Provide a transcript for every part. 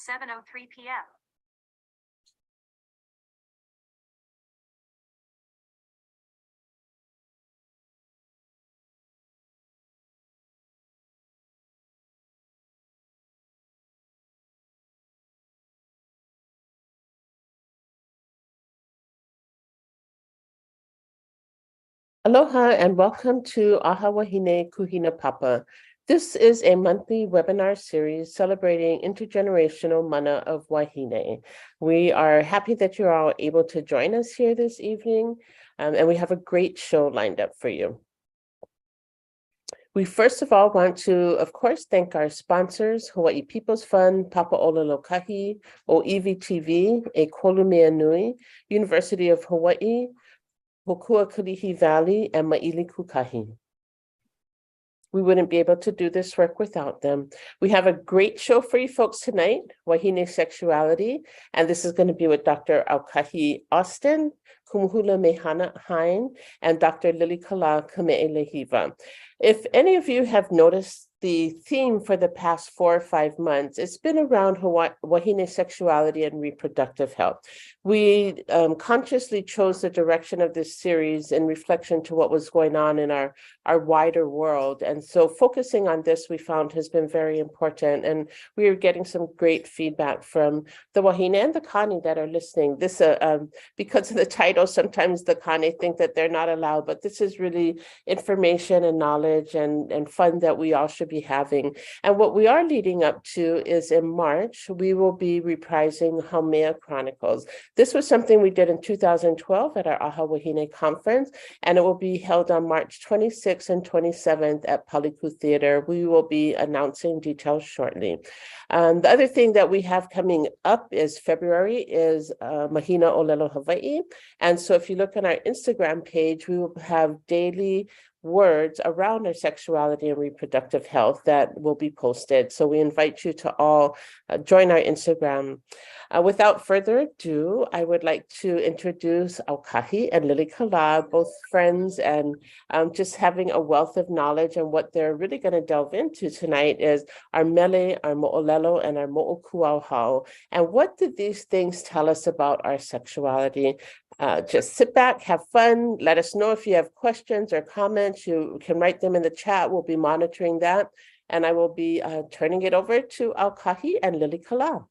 7:03 p.m. Aloha and welcome to ʻAha Wahine Kūhinapapa. This is a monthly webinar series celebrating intergenerational mana of Wahine. We are happy that you're all able to join us here this evening, and we have a great show lined up for you. We first of all want to, of course, thank our sponsors, Hawaii People's Fund, Papaʻololokahi, OEVTV, E Kolumea Nui, University of Hawaii, Hokuakalihi Valley, and Maili Kukahi. We wouldn't be able to do this work without them. We have a great show for you folks tonight, Wahine Sexuality, and this is going to be with Dr. Aukahi Austin, Kumu Hula Mehanaokalā, and Dr. Lilikalā Kame'eleihiwa. If any of you have noticed the theme for the past 4 or 5 months, it's been around Wahine sexuality and reproductive health. We consciously chose the direction of this series in reflection to what was going on in our wider world. And so focusing on this, we found has been very important. And we are getting some great feedback from the Wahine and the Kani that are listening. This, because of the title, sometimes the Kani think that they're not allowed, but this is really information and knowledge and fun that we all should be having. And what we are leading up to is in March, we will be reprising Haumea Chronicles. This was something we did in 2012 at our ʻAha Wahine conference, and it will be held on March 26th and 27th at Paliku Theater. We will be announcing details shortly. The other thing that we have coming up is February is Mahina Olelo Hawaii. And so if you look on our Instagram page, we will have daily words around our sexuality and reproductive health that will be posted. So we invite you to all join our Instagram. Without further ado, I would like to introduce Aukahi and Lilikalā, both friends, and just having a wealth of knowledge. And what they're really going to delve into tonight is our mele, our mo'olelo, and our mo'okuauhau. And what do these things tell us about our sexuality? Just sit back, have fun. Let us know if you have questions or comments. You can write them in the chat. We'll be monitoring that. And I will be turning it over to Aukahi and Lilikalā.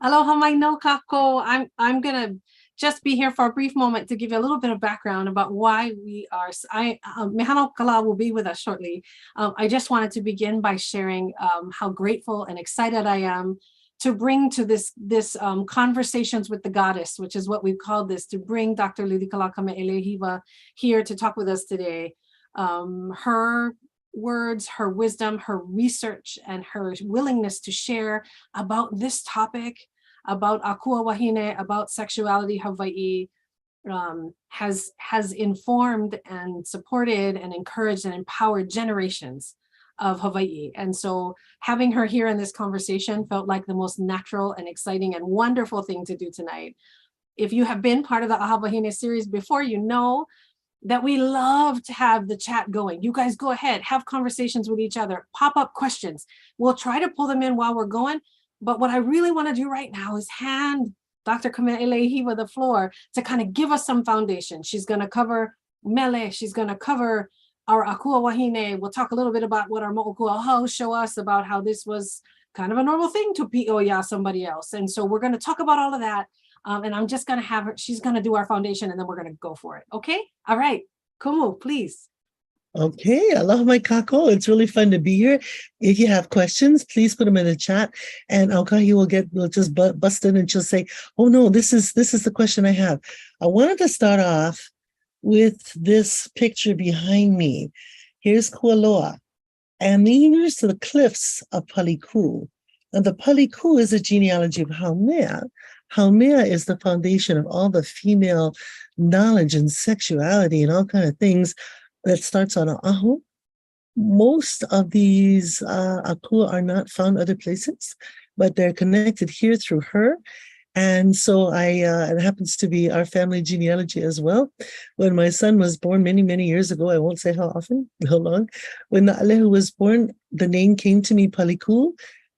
Aloha mai no kako. I'm going to just be here for a brief moment to give you a little bit of background about why we are. Mehanaokalā will be with us shortly. I just wanted to begin by sharing how grateful and excited I am to bring to this conversations with the goddess, which is what we've called this, to bring Dr. Lilikalā Kame'elehiwaa here to talk with us today. Her words, her wisdom, her research, and her willingness to share about this topic, about ʻAha Wahine, about sexuality Hawaii, has informed and supported and encouraged and empowered generations of Hawaii. And so having her here in this conversation felt like the most natural and exciting and wonderful thing to do tonight. If you have been part of the ʻAha Wahine series before, you know that we love to have the chat going. You guys go ahead, have conversations with each other, pop up questions. We'll try to pull them in while we're going. But what I really want to do right now is hand Dr. Kame'eleihiwa the floor to kind of give us some foundation. She's going to cover mele. She's going to cover our ʻAha Wahine. We'll talk a little bit about what our mo'okuauhau show us about how this was kind of a normal thing to pi'oia somebody else. And so we're going to talk about all of that. And I'm just going to have her, she's going to do our foundation, and then we're going to go for it. Okay. All right. Kumu, please. Okay. Aloha mai kako. It's really fun to be here. If you have questions, please put them in the chat, and Aukahi will just bust in and she'll say, oh no, this is the question I have. I wanted to start off with this picture behind me. Here's Kualoa, and here's the cliffs of Paliku. And the Paliku is a genealogy of Haumea. Haumea is the foundation of all the female knowledge and sexuality and all kind of things that starts on Oahu. Most of these akua are not found other places, but they're connected here through her. And so it happens to be our family genealogy as well. When my son was born many, many years ago, I won't say how often, how long, when Na'alehu was born, the name came to me, Paliku,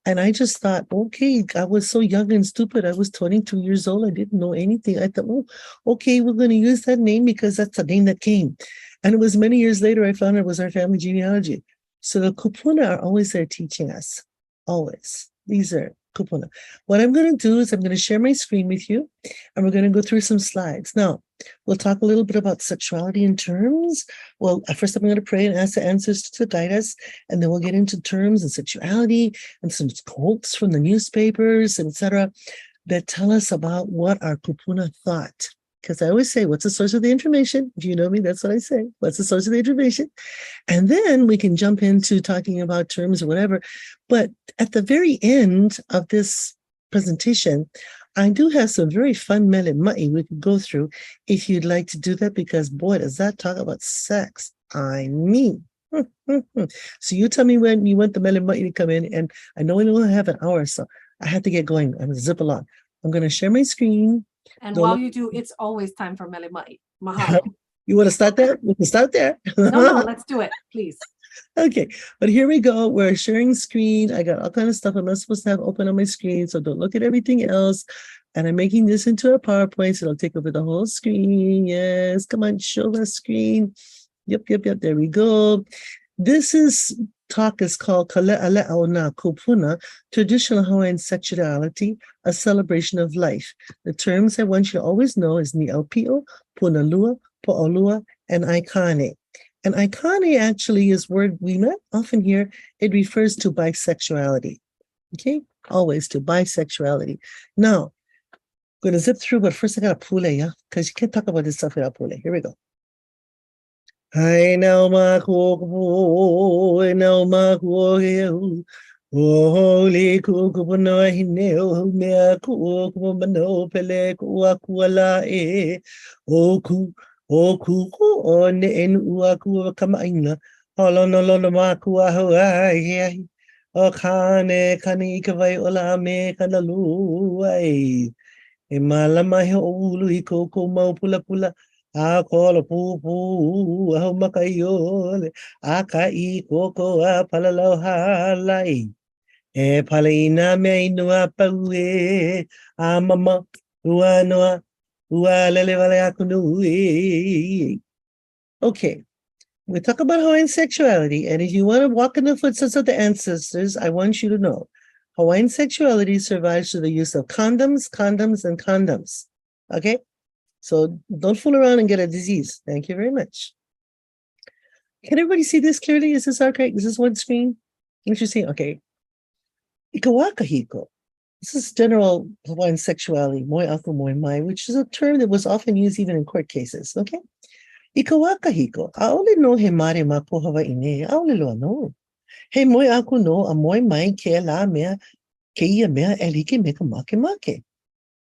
And I just thought, okay, I was so young and stupid. I was 22 years old. I didn't know anything. I thought, oh, okay, we're going to use that name because that's the name that came. And it was many years later, I found it was our family genealogy. So the kupuna are always there teaching us, always. These are kupuna. What I'm going to do is I'm going to share my screen with you, and we're going to go through some slides. Now, we'll talk a little bit about sexuality in terms. Well, first I'm going to pray and ask the ancestors to guide us, and then we'll get into terms and sexuality and some quotes from the newspapers, etc., that tell us about what our kupuna thought. Because I always say, what's the source of the information? If you know me, that's what I say. What's the source of the information? And then we can jump into talking about terms or whatever. But at the very end of this presentation, I do have some very fun mele ma'i we could go through if you'd like to do that, because boy, does that talk about sex. I mean, so you tell me when you want the mele ma'i to come in, and I know we only have an hour, so I have to get going. I'm going to zip along. I'm going to share my screen. And while you do, it's always time for mele ma'i. Mahalo. You want to start there? We can start there. No, let's do it, please. Okay, but here we go. We're sharing screen. I got all kind of stuff I'm not supposed to have open on my screen, so don't look at everything else. And I'm making this into a PowerPoint, so it'll take over the whole screen. Yes, come on, show the screen. Yep. There we go. This talk is called Kame'eleihiwa Kupuna, Traditional Hawaiian Sexuality, a Celebration of Life. The terms I want you to always know is Ni'aupio, Punalua, Po'olua, and Aikane. And Aikane actually is a word we not often hear. It refers to bisexuality. Okay, always to bisexuality. Now, I'm going to zip through, but first I got to pule, yeah, because you can't talk about this stuff without pule. Here we go. Hai now ma ko now ma ko holy kuku no hine me ku mano pele ku akuala oku on en uaku kamaina holono ma ku ai o kane kani ola me kanalu ai e malama he ulu iko ko mau pula a kola pu a makayole a kai koko a palalo halai e palina me inua paue a mama ua lele vale akunu. Okay, we talk about Hawaiian sexuality, and if you want to walk in the footsteps of the ancestors, I want you to know Hawaiian sexuality survives through the use of condoms. Okay? So don't fool around and get a disease. Thank you very much. Can everybody see this clearly? Is this okay? Is this one screen? Interesting. Okay. Ikawakahiko. This is general Hawaiian sexuality, moi aku moi mai, which is a term that was often used even in court cases. Okay. Ikawakahiko. Aole no he mare mako Hawaii. Aole loa no. He moi aku no a moi mai ke la mea ke ia mea elike meka make.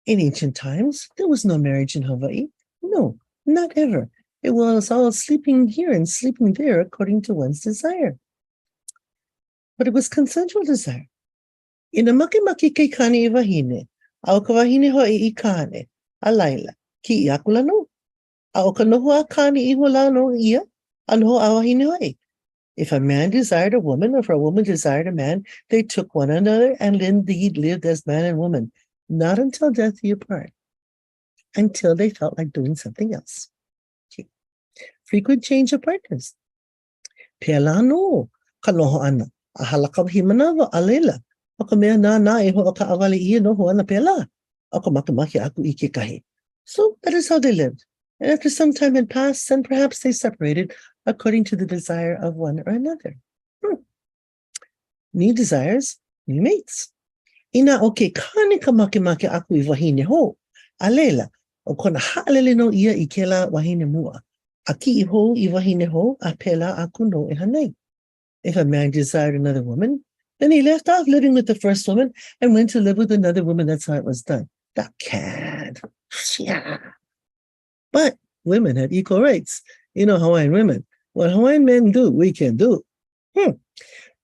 In ancient times, there was no marriage in Hawaii. No, not ever. It was all sleeping here and sleeping there according to one's desire. But it was consensual desire. In a makimaki ke kane I wahine, auka wahine hoi I kane, a laila, ki I akula no. Auka noho a kane I wala no ia, anoho a wahine hoi. If a man desired a woman, or if a woman desired a man, they took one another and indeed lived as man and woman. Not until death do you part, until they felt like doing something else. Okay. Frequent change of partners. Pela no, kaloho ana, a halakaw himanava alela, okamea na eho oka awali ia no ho ana pela, okamakimaki aku ikikahi. So that is how they lived. And after some time had passed, then perhaps they separated according to the desire of one or another. New desires, new mates. Ina oke kane ka make aku I wahine ho. Alela, o kona haalele no ia I kela wahine mua. Aki I ho I wahine ho, a pela aku no e hanei. If a man desired another woman, then he left off living with the first woman and went to live with another woman. That's how it was done. That can't. Yeah. But women have equal rights. You know, Hawaiian women. What Hawaiian men do, we can do.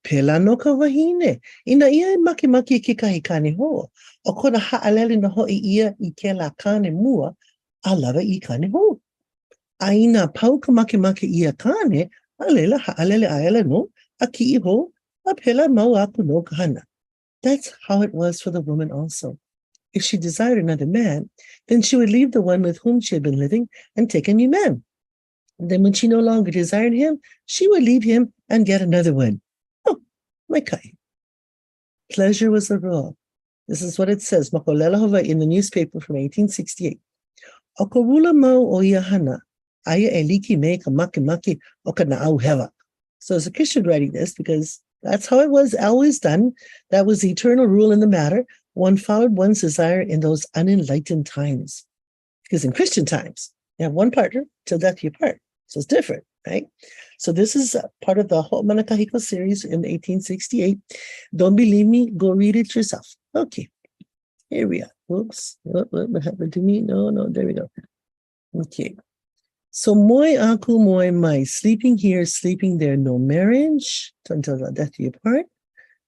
Pela no ka wahine. Ina ia makimaki ki kahi kane ho. O kona haalele no ho I ia I kela kane mua, a lava I kane ho. A ina pau ka makimaki ia kane, a lela haalele aela no, a ki I ho, a pela mau aku no ka hana. That's how it was for the woman also. If she desired another man, then she would leave the one with whom she had been living and take a new man. And then when she no longer desired him, she would leave him and get another one. Oh, my kai. Pleasure was the rule. This is what it says, Mehanaokalā in the newspaper from 1868. Okorula mau o ia hana, aya e liki me ka maki o ka na'au hewa. So as a Christian writing this, because that's how it was always done, that was the eternal rule in the matter. One followed one's desire in those unenlightened times. Because in Christian times, you have one partner till death you part. So it's different, right? So this is part of the Ho'omana Kahiko series in 1868. Don't believe me? Go read it yourself. Okay, here we are. Oops, what happened to me? No, there we go. Okay. So moi aku moi mai, sleeping here, sleeping there, no marriage until the death you part.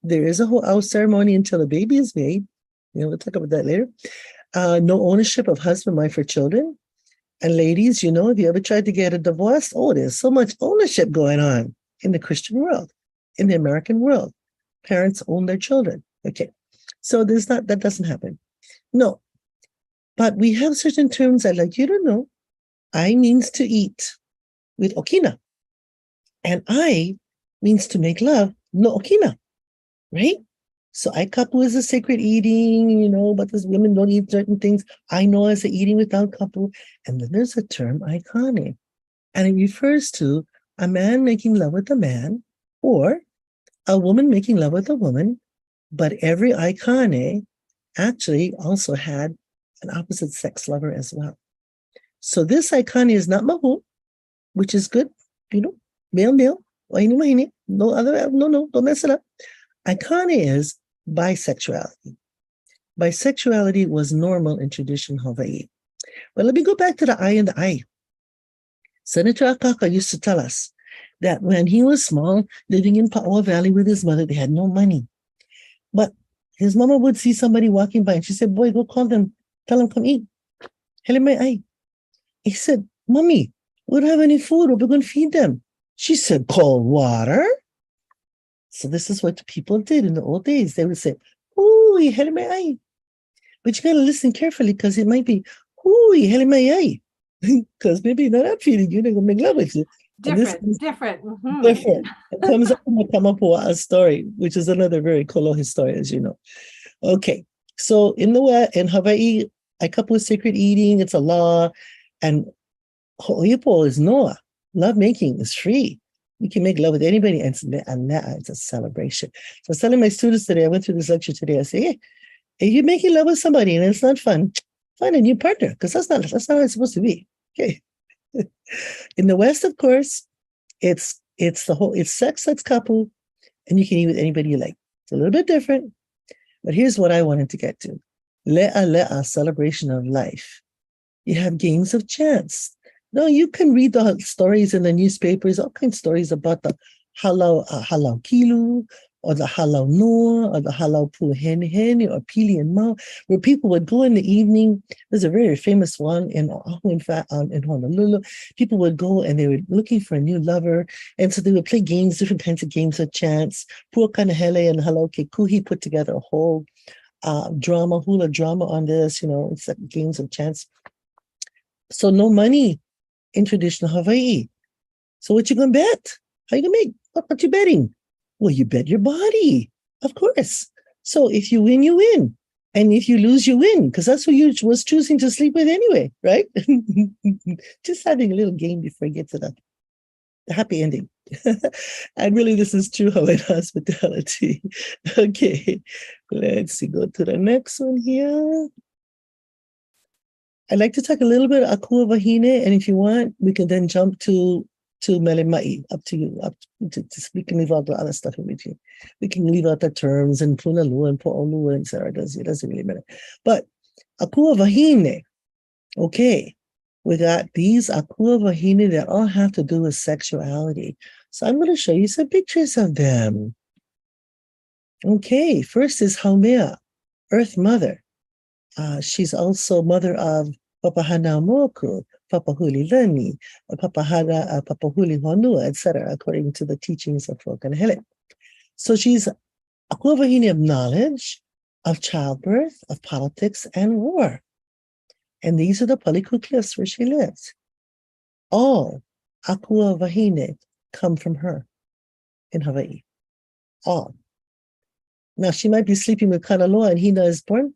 There is a whole house ceremony until a baby is made. We'll talk about that later. No ownership of husband, wife, or children. And ladies, if you ever tried to get a divorce, there's so much ownership going on in the Christian world, in the American world. Parents own their children. Okay. So that doesn't happen. No. But we have certain terms I'd like you to know. I means to eat with okina. And I means to make love, no okina. Right? So I kapu is a sacred eating, but those women don't eat certain things. I know as a eating without kapu. And then there's a term aikane. And it refers to a man making love with a man or a woman making love with a woman. But every aikane actually also had an opposite sex lover as well. So this aikane is not mahu, which is good, male, wahine, no other, no, don't mess it up. Aikane is bisexuality. Bisexuality was normal in traditional Hawaii. But let me go back to the I and the I. Senator Akaka used to tell us that when he was small, living in Pa'oa Valley with his mother, they had no money. But his mama would see somebody walking by and she said, boy, go call them, tell them come eat. Hele mai ai. He said, Mommy, we don't have any food, we're going to feed them. She said, cold water? So this is what people did in the old days. They would say, "Hui, hele mai ai." But you got to listen carefully because it might be, "Hui, hele mai ai." Because maybe they're not feeding you, they're going to make love with you. Different. Mm-hmm. Different. It comes up from the Kamapua'a story, which is another very kolohe story, as you know. Okay, so in Hawaii, aikapu is sacred eating, it's a law, and ho'ipo is noa. Love making is free. You can make love with anybody, and it's a celebration. So I was telling my students today, I went through this lecture today, I say, hey, if you're making love with somebody and it's not fun, find a new partner, because that's not how it's supposed to be. Okay. In the West, of course, it's sex that's kapu, and you can eat with anybody you like. It's a little bit different, but here's what I wanted to get to. Le'a, celebration of life. You have games of chance. No, you can read the stories in the newspapers, all kinds of stories about the halau kilu, or the halau noa, or the halau puhene, or pili and mau, where people would go in the evening. There's a very famous one in Honolulu. People would go and they were looking for a new lover, and so they would play games, different kinds of games of chance. Puakanahele and halau ke kuhi put together a whole hula drama on this. It's like games of chance. So no money in traditional Hawaii. So what you gonna bet? How you gonna make? What you betting? Well, you bet your body, of course. So if you win, you win. And if you lose, you win, because that's who you was choosing to sleep with anyway, right? Just having a little game before you get to the happy ending. And really, this is true Hawaiian hospitality. Okay, let's see, go to the next one here. I'd like to talk a little bit about ʻAha Wahine, and if you want, we can then jump to mele mai. Up to you. We can leave out the other stuff in between. We can leave out the terms and punalu and po'olu and etc. It doesn't really matter. But ʻAha Wahine, okay, we got these ʻAha Wahine that all have to do with sexuality. So I'm going to show you some pictures of them. Okay, first is Haumea, Earth Mother. She's also mother of Papahanamoku, Papahuli Papahuli Honua, etc., according to the teachings of Whakahele. So she's ʻaha Wahine of knowledge, of childbirth, of politics, and war. And these are the Paliku cliffs where she lives. All ʻaha Wahine come from her in Hawaii. All. Now, she might be sleeping with Kanaloa and Hina is born.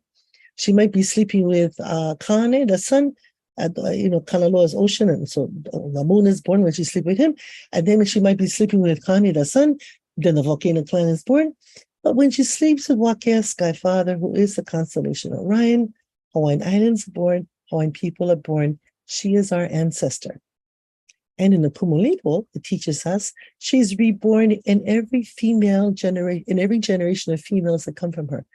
She might be sleeping with Kane, the sun. Kanaloa is ocean, and so the moon is born when she sleeps with him. And then she might be sleeping with Kane, the sun. Then the volcano clan is born. But when she sleeps with Wakea, Sky Father, who is the constellation of Orion, Hawaiian Islands are born, Hawaiian people are born. She is our ancestor. And in the Kumu, it teaches us she's reborn in every generation of females that come from her.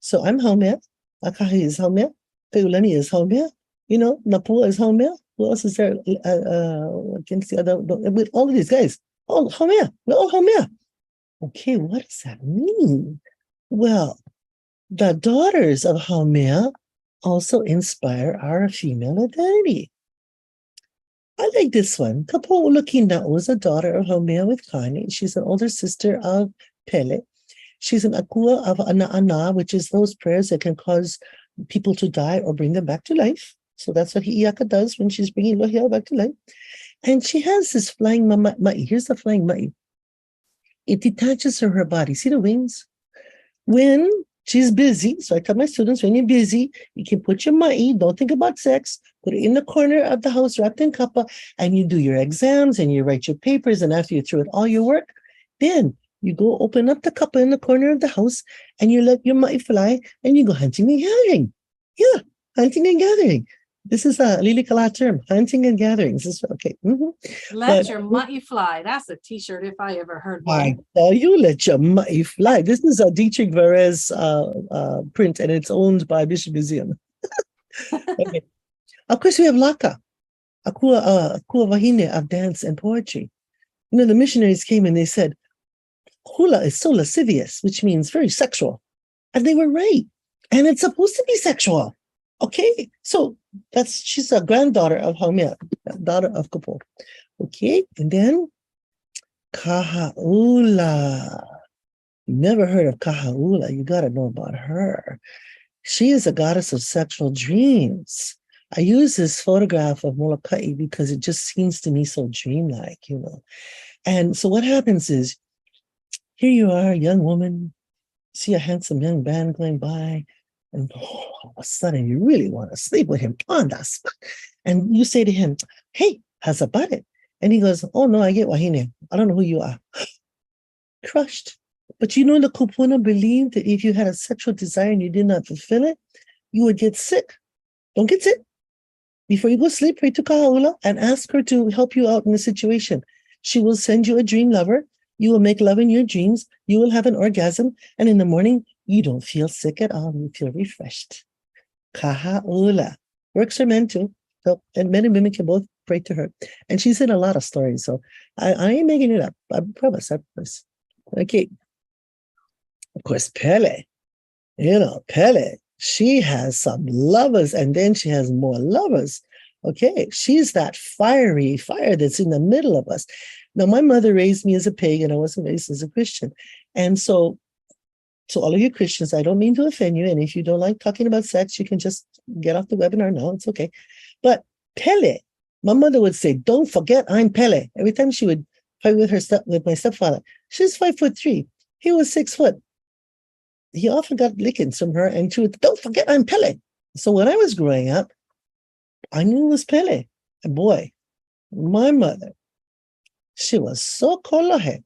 So I'm Haumea, Aukahi is Haumea, Peulani is Haumea, Napua is Haumea. Who else is there? Against the other, with all of these guys, all Haumea, we're all Haumea. Okay, what does that mean? Well, the daughters of Haumea also inspire our female identity. I like this one. Kapo'olakina was a daughter of Haumea with Kane. She's an older sister of Pele. She's an akua of Ana'ana, which is those prayers that can cause people to die or bring them back to life. So that's what Hi'iaka does when she's bringing Lohia back to life. And she has this flying ma'i. Here's the flying ma'i. It detaches from her body. See the wings? When she's busy, so I tell my students, when you're busy, you can put your ma'i, don't think about sex, put it in the corner of the house wrapped in kapa, and you do your exams and you write your papers, and after you throw it all your work, then you go open up the kapa in the corner of the house and you let your ma'i fly and you go hunting and gathering. Yeah, hunting and gathering. This is a Lilikalā term, hunting and gatherings. This is okay. Let your ma'i fly. That's a t-shirt if I ever heard one. I tell you, let your ma'i fly. This is a Dietrich Verez print, and it's owned by Bishop Museum. Okay. Of course, we have Laka, ʻaha Wahine of dance and poetry. The missionaries came and they said, Hula is so lascivious, which means very sexual. And they were right. And it's supposed to be sexual. Okay, so she's a granddaughter of Haumea, daughter of Kupo. Okay, and then Kaha'ula. You never heard of Kaha'ula. You got to know about her. She is a goddess of sexual dreams. I use this photograph of Molokai because it just seems to me so dreamlike, And so what happens is, here you are, a young woman, see a handsome young man going by, and all of a sudden you really want to sleep with him on that spot. And you say to him, hey, how's about it? And he goes, oh no, I get Wahine. I don't know who you are. Crushed. But the kupuna believed that if you had a sexual desire and you did not fulfill it, you would get sick. Don't get sick. Before you go sleep, pray to Kaha'ula and ask her to help you out in the situation. She will send you a dream lover. You will make love in your dreams. You will have an orgasm. And in the morning, you don't feel sick at all. You feel refreshed. Kaha'ula. Works for men too. So, and men and women can both pray to her. And she's in a lot of stories. So I ain't making it up. I promise. Okay. Of course, Pele. Pele. She has some lovers and then she has more lovers. Okay. She's that fiery fire that's in the middle of us. Now, my mother raised me as a pagan. I wasn't raised as a Christian. And so all of you Christians, I don't mean to offend you. And if you don't like talking about sex, you can just get off the webinar now. It's okay. But Pele, my mother would say, don't forget I'm Pele. Every time she would fight with my stepfather. She's 5'3". He was 6 foot. He often got lickings from her. And she would, don't forget I'm Pele. So when I was growing up, I knew it was Pele. And boy, my mother, she was so kolohe.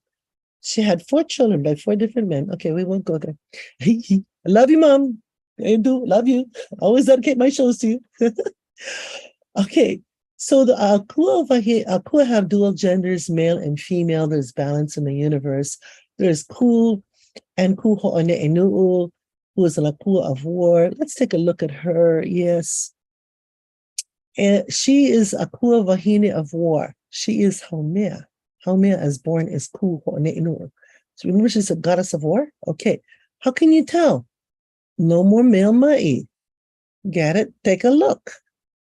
She had 4 children by 4 different men. Okay, we won't go there. I love you, Mom. I do. Love you. I always dedicate my shows to you. Okay, so the akua have dual genders, male and female. There's balance in the universe. There's Ku and Ku Ho'one'enuu, who is an akua of war. Let's take a look at her. Yes. And she is akua Wahine of war. She is Haumea. Haumea, as born, is Ku Ho'one'enuu. So remember, she's a goddess of war? Okay. How can you tell? No more male ma'i. Get it? Take a look.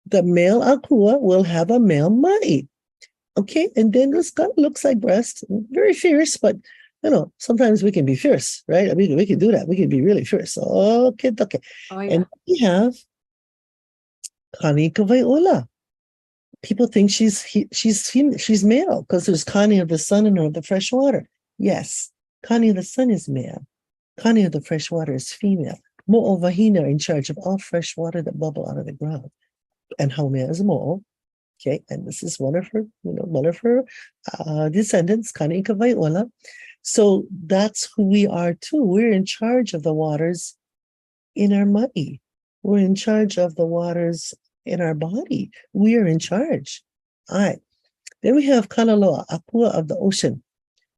The male akua will have a male ma'i. Okay, and then this kind of looks like breast. Very fierce, but sometimes we can be fierce, right? I mean, we can do that. We can be really fierce. Okay. Oh, yeah. And we have Kani Kawaiʻola. People think she's male because there's Kani of the sun and of the fresh water. Yes, Kani of the sun is male. Kani of the fresh water is female. Mo'o Wahine are in charge of all fresh water that bubble out of the ground. And Haumea is Mo'o. Okay, and this is one of her descendants, Kani Kawaiʻola. So that's who we are too. We're in charge of the waters in our ma'i. We're in charge of the waters in our body. We are in charge. All right. Then we have Kalaloa, Akua of the ocean.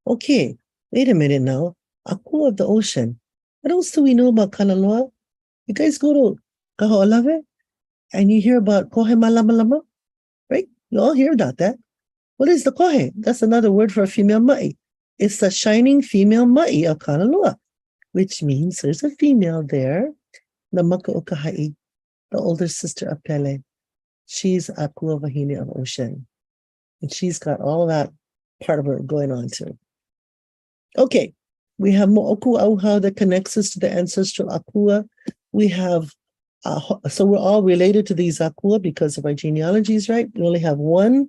Okay, wait a minute now. Akua of the ocean. What else do we know about Kalaloa? You guys go to Kaho'olawe and you hear about Kohe Malamalama, right? You all hear about that. What is the Kohe? That's another word for a female ma'i. It's the shining female ma'i of Kalaloa, which means there's a female there, the Maka'okahi, the older sister of Pele. She's Akua Wahine of ocean. And she's got all that part of her going on too. Okay, we have Mo'oku Auha that connects us to the ancestral Akua. We have, so we're all related to these Akua because of our genealogies, right? We only have one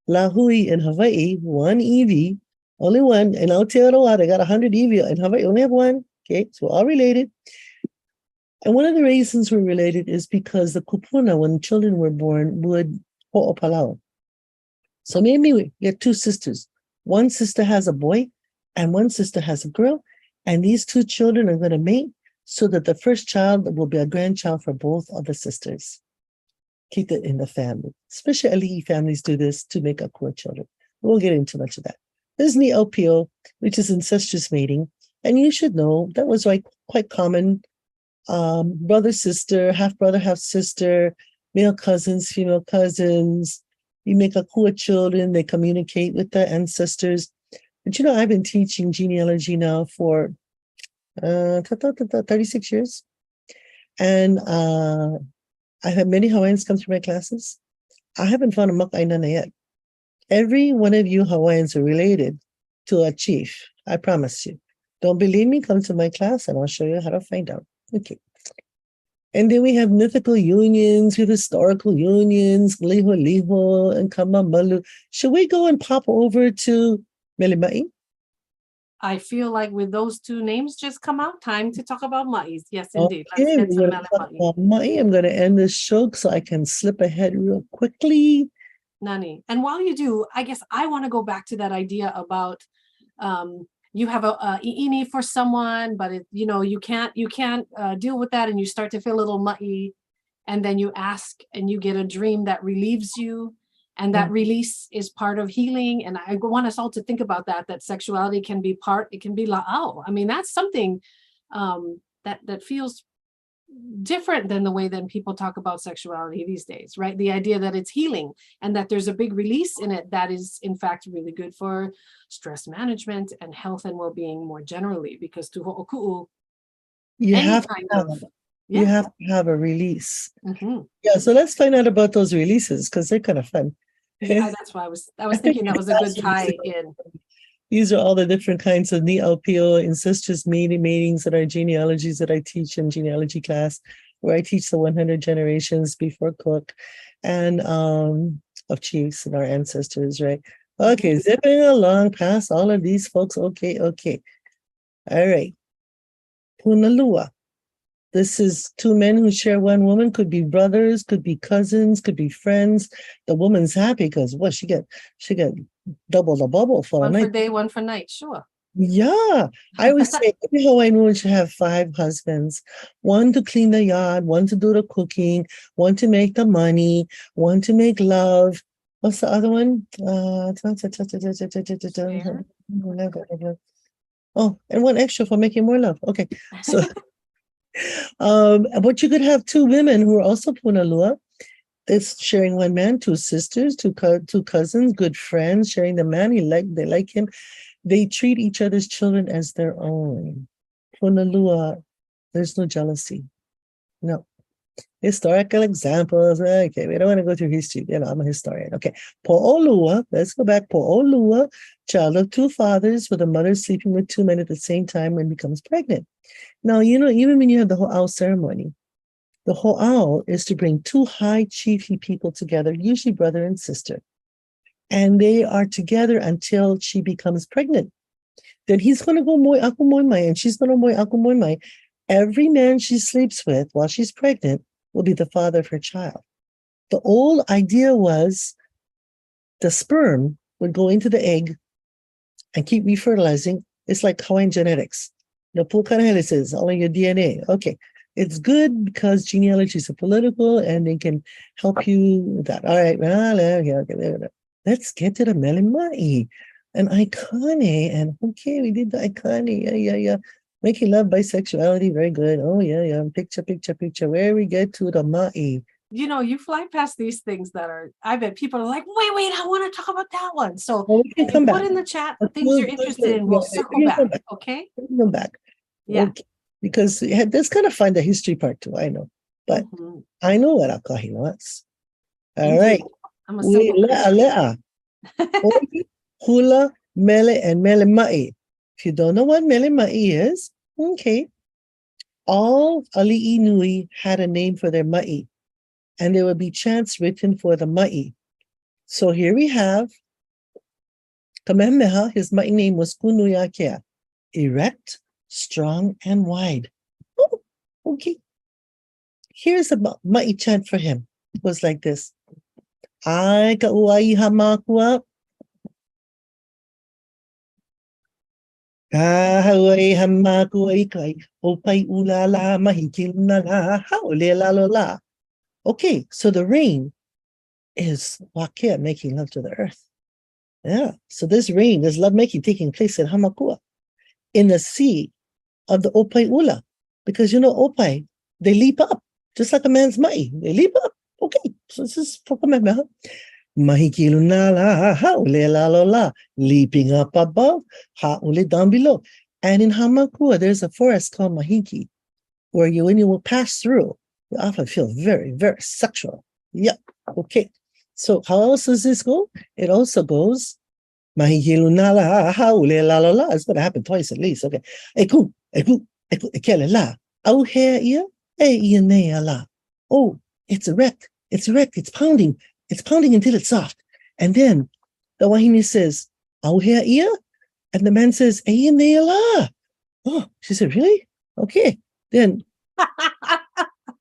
Lahui in Hawaii, one Evi, only one. In Aotearoa, they got 100 Evi. In Hawaii, only have one. Okay, so we're all related. And one of the reasons we're related is because the kupuna, when children were born, would ho'opalau. So maybe we get two sisters. One sister has a boy and one sister has a girl. And these two children are going to mate so that the first child will be a grandchild for both of the sisters. Keep it in the family. Especially Ali'i families do this to make akua children. We won't get into much of that. There's Ni'opio, which is incestuous mating. And you should know that was like quite common. Brother, sister, half brother, half sister, male cousins, female cousins. You make akua children, they communicate with the ancestors. But I've been teaching genealogy now for 36 years. And I've had many Hawaiians come through my classes. I haven't found a mak'ainana yet. Every one of you Hawaiians are related to a chief. I promise you. Don't believe me? Come to my class and I'll show you how to find out. Okay. And then we have mythical unions, we have historical unions, liho and kamamalu. Should we go and pop over to Mele? I feel like with those two names just come out, time to talk about ma'is. Yes, indeed. Okay, Let's get we're to going to talk about ma'i. I'm going to end this show so I can slip ahead real quickly. Nani. And while you do, I guess I want to go back to that idea about you have a i'ini for someone, but you can't deal with that, and you start to feel a little ma'i, and then you ask and you get a dream that relieves you, and that release is part of healing. And I want us all to think about that sexuality can be it can be la'au. I mean, that's something that feels different than the way that people talk about sexuality these days, right? The idea that it's healing and that there's a big release in it that is in fact really good for stress management and health and well-being more generally, because to ho'oku'u, you have to have a release. Yeah, so let's find out about those releases because they're kind of fun. Yeah, that's why I was thinking that was a good tie in. These are all the different kinds of ni'aupio, incestuous matings that are genealogies that I teach in genealogy class, where I teach the 100 generations before Cook and of chiefs and our ancestors, right? Okay, zipping along past all of these folks. Okay. All right. Punalua. This is two men who share one woman, could be brothers, could be cousins, could be friends. The woman's happy because she get double the bubble for one a night. For day, one for night, sure. Yeah. I always say every Hawaiian woman should have 5 husbands. One to clean the yard, one to do the cooking, one to make the money, one to make love. What's the other one? Oh, and one extra for making more love. Okay. So but you could have 2 women who are also punalua. It's sharing one man, 2 sisters, two cousins, good friends, sharing the man. They like him. They treat each other's children as their own. Punalua, there's no jealousy. No. Historical examples. Okay, we don't want to go through history. I'm a historian. Okay. Po'olua, let's go back. Po'olua, child of two fathers with a mother sleeping with two men at the same time and becomes pregnant. Now, even when you have the ho'au ceremony, the ho'au is to bring two high chiefly people together, usually brother and sister. And they are together until she becomes pregnant. Then he's going to go moi aku moi mai, and she's going to moi aku moi mai. Every man she sleeps with while she's pregnant will be the father of her child. The old idea was the sperm would go into the egg and keep refertilizing. It's like Hawaiian genetics. Pūkana says, all your DNA. Okay. It's good because genealogies are political and they can help you with that. All right. Let's get to the mele mai. And ʻAikane, and okay, we did the ʻAikane, yeah. Making love, bisexuality, very good. Oh, yeah. Picture. Where we get to the ma'i. You fly past these things that are, I bet people are like, wait, I want to talk about that one. So we can come back. Put in the chat things you're interested in. We'll circle back. Okay? We'll come back. Yeah. Okay. Because that's kind of fun, the history part too, I know. But I know what Aukahi was. All right. I'm a simple Le'a. Hula, mele, and mele mai. If you don't know what mele mai is, okay. All ali'i nui had a name for their mai, and there would be chants written for the mai. So here we have Kamehameha, his mai name was Kunuiakea, erect, strong, and wide. Oh, okay. Here's a mai chant for him. It was like this. Ai ka uai hamakua. Kahawai hamakua kai. Opai ulala mahikilnala haolelalola. Okay, so the rain is wakea, making love to the earth. Yeah, so this rain, this lovemaking taking place in Hamakua, in the sea of the Opai Ula. Because Opai, they leap up, just like a man's mai. They leap up. Okay, so this is for Kamehameha. Mahikilunala haolelalola, leaping up above, haole down below. And in Hamakua, there's a forest called Mahiki, where when you will pass through, you often feel very, very sexual. Yeah, okay. So how else does this go? It also goes, Mahikilunala haolelalola. It's going to happen twice at least. Okay. Eku, ekelela. Auhea ia, neala. Oh, it's erect. It's pounding. It's pounding until it's soft. And then the wahine says, Auhea ia? And the man says, neala. Oh, she said, really? Okay. Then, I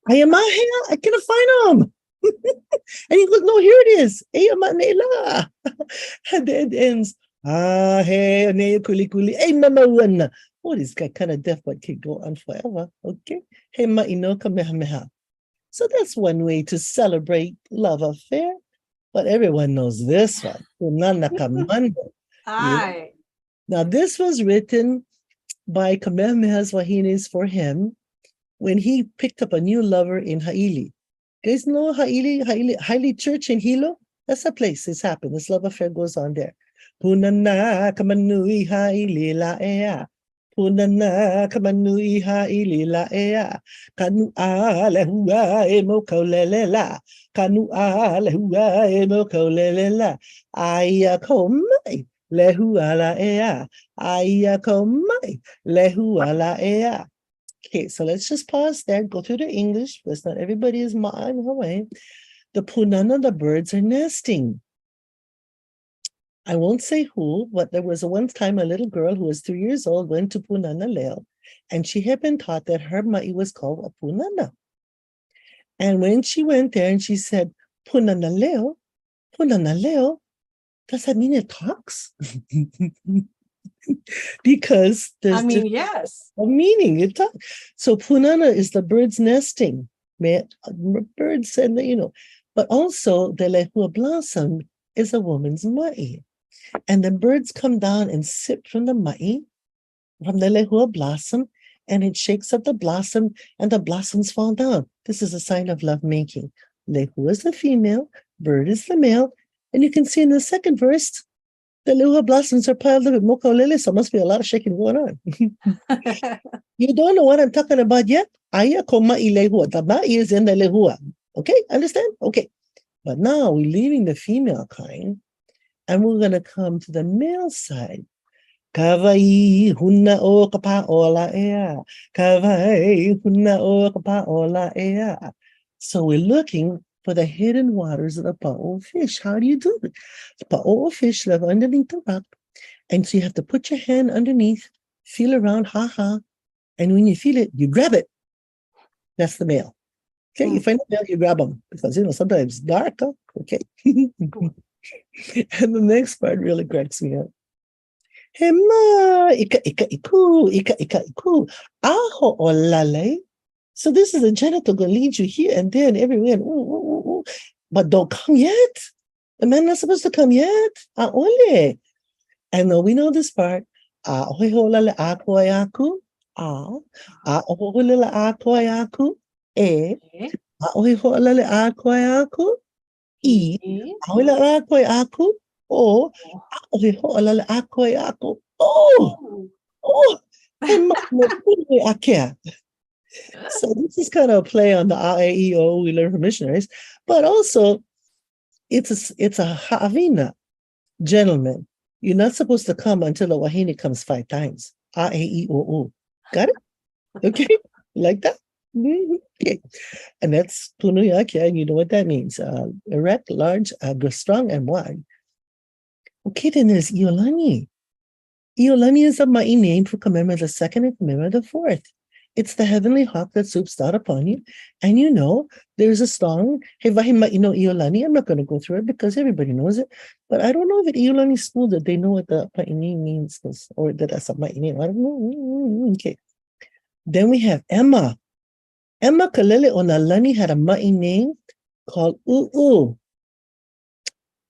cannot find him. And he goes, no, here it is. Neala. And then it ends, oh, this guy kind of deaf, but can go on forever. Okay. So that's one way to celebrate love affair. But everyone knows this one. Aye. Now, this was written by Kamehameha's wahines for him when he picked up a new lover in Haili. You guys know Haili Church in Hilo? That's a place this happened. This love affair goes on there. Punana kamanui Haili la'ea. Punana kamanui Haili la'ea. Kanua lehua e mokaulelela. Kanua lehua e mokaulelela. Aya komai lehua la'ea. Aya komai lehua la'ea. Okay, so let's just pause there, go through the English, because not everybody is Hawaii. The punana, the birds are nesting. I won't say who, but there was one time a little girl who was 3 years old went to Punana Leo, and she had been taught that her mai was called a punana. And when she went there and she said, Punana Leo, does that mean it talks? Because there's yes, a meaning. It talks. So punana is the birds nesting, birds, and but also the lehua blossom is a woman's mai. And the birds come down and sip from the mai, from the lehua blossom, and it shakes up the blossom, and the blossoms fall down. This is a sign of lovemaking. Lehua is the female, bird is the male, and you can see in the second verse, the lehua blossoms are piled up with mokaulele, so must be a lot of shaking going on. You don't know what I'm talking about yet? Aya Kame'eleihiwa. The ma'i is in the lehua. Okay, understand? Okay. But now we're leaving the female kind and we're going to come to the male side. Kawai huna o kapa'ola ea. Kawai huna o kapa'ola ea. So we're looking for the hidden waters of the pa'o fish. How do you do it? The pa'o fish live underneath the rock. And so you have to put your hand underneath, feel around, ha. And when you feel it, you grab it. That's the male. Okay, you find the male, you grab them. Because, sometimes it's dark. Huh? Okay. And the next part really cracks me up. Hema, ika iku. Aho olale. So this is a genital going to lead you here and there and everywhere. Ooh. But don't come yet. The man not supposed to come yet. Ole. And we know this part. Oholale akoyaku. Oholale akoyaku. Oholale akoyaku. Oholale akoyaku. Oh, so this is kind of a play on the AEO we learn from missionaries, but also it's a havina, gentlemen. You're not supposed to come until the wahine comes 5 times. AEO. Got it? Okay, like that. Okay, and that's punuyakia, and you know what that means: erect, large, strong, and wide. Okay, then there's Iolani. Iolani is a ma'i name for Kame'eleihiwa the second and Kame'eleihiwa the fourth. It's the heavenly hawk that swoops out upon you. And there's a song, He Wahi Ma'ino Iolani. I'm not going to go through it because everybody knows it. But I don't know if at Iolani school that they know what the ma'i means, or that that's a ma'i name. I don't know. Okay. Then we have Emma. Emma Kalele Onalani had a ma'i name called U'u.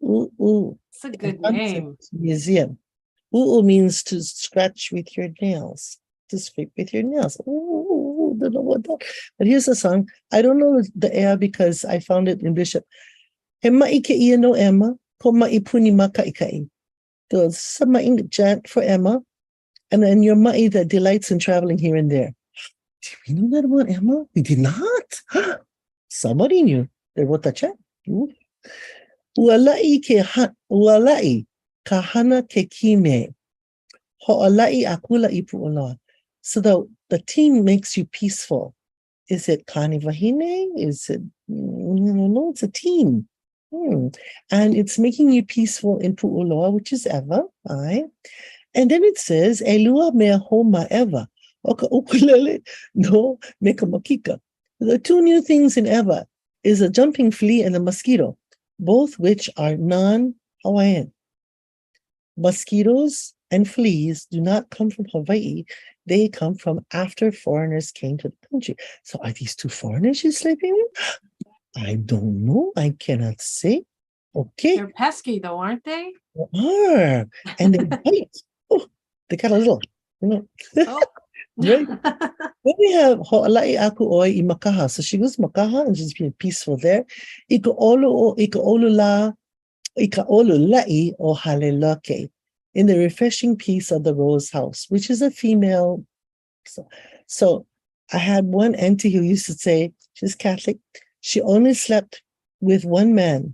U'u. It's a good name. Museum. U'u means to scratch with your nails, to scrape with your nails. Ooh, don't know what that. But here's the song. I don't know the air because I found it in Bishop. He ma'i ke ia no Emma, ko ma'i puni makaikai. There's some ma'i chant for Emma, and then your ma'i that delights in traveling here and there. Did we know that about Emma? We did not. Somebody knew. They wrote the chant. Uala'i kahana ke kime. Ho'ala'i akula ipu'ola. So the team makes you peaceful. Is it kani wahine? Is it, no, it's a team. And it's making you peaceful in pu'uloa, which is Eva. Right? And then it says, Elua mea homa Eva. Oka ukulele no meka makika. The 2 new things in Eva is a jumping flea and a mosquito, both which are non-Hawaiian. Mosquitoes and fleas do not come from Hawaii. They come from after foreigners came to the country. So are these 2 foreigners you're sleeping with? I don't know. I cannot say. Okay. They're pesky though, aren't they? They are. And they bite. Oh, they got a little, Oh. Right. Then we have ho'ala'i aku oi I makaha. So she goes makaha and she's being peaceful there. Ika olu la'i o halelake, in the refreshing peace of the rose house, which is a female. So I had one auntie who used to say, she's Catholic, she only slept with one man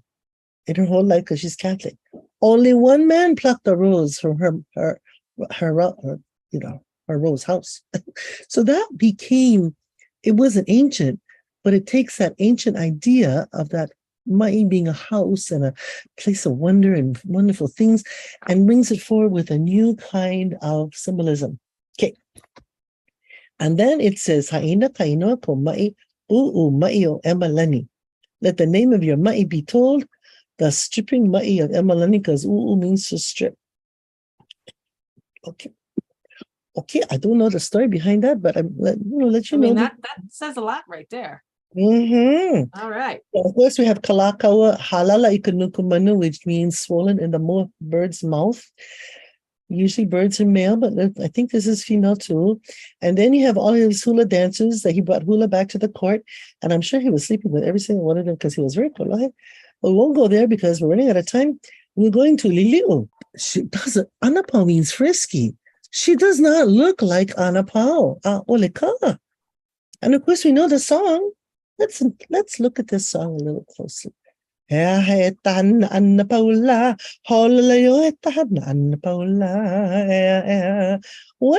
in her whole life because she's Catholic. Only one man plucked a rose from her rose house. So that became, it wasn't ancient, but it takes that ancient idea of that ma'i being a house and a place of wonder and wonderful things and brings it forward with a new kind of symbolism. Okay. And then it says, Haina kainoa ko ma'i u'u ma'i o emalani. Let the name of your ma'i be told, the stripping ma'i of emalani, because u'u means to strip. Okay, I don't know the story behind that, but I'm let you know. That says a lot right there. Mm-hmm. All right. So of course, we have kalakaua halala ikanukumanu, which means swollen in the bird's mouth. Usually birds are male, but I think this is female too. And then you have all his hula dancers that he brought hula back to the court. And I'm sure he was sleeping with every single one of them because he was very polite. But we won't go there because we're running out of time. We're going to Lili'u. She doesn't, Anapau means frisky. She does not look like Anapau. Oleka. And of course, we know the song. Let's look at this song a little closely. What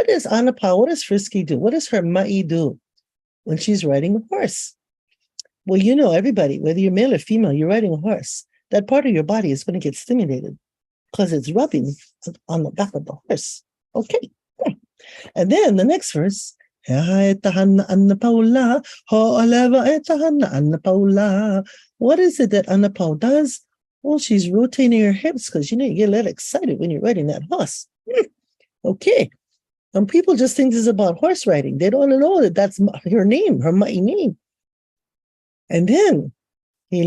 does Anapa, what does Frisky do? What does her ma'i do when she's riding a horse? Well, you know, everybody, whether you're male or female, you're riding a horse. That part of your body is going to get stimulated because it's rubbing on the back of the horse. Okay. And then the next verse. What is it that Anapau does? Well, she's rotating her hips because, you know, you get a little excited when you're riding that horse. Okay. And people just think this is about horse riding. They don't know that that's her name, her ma'i name. And then, well,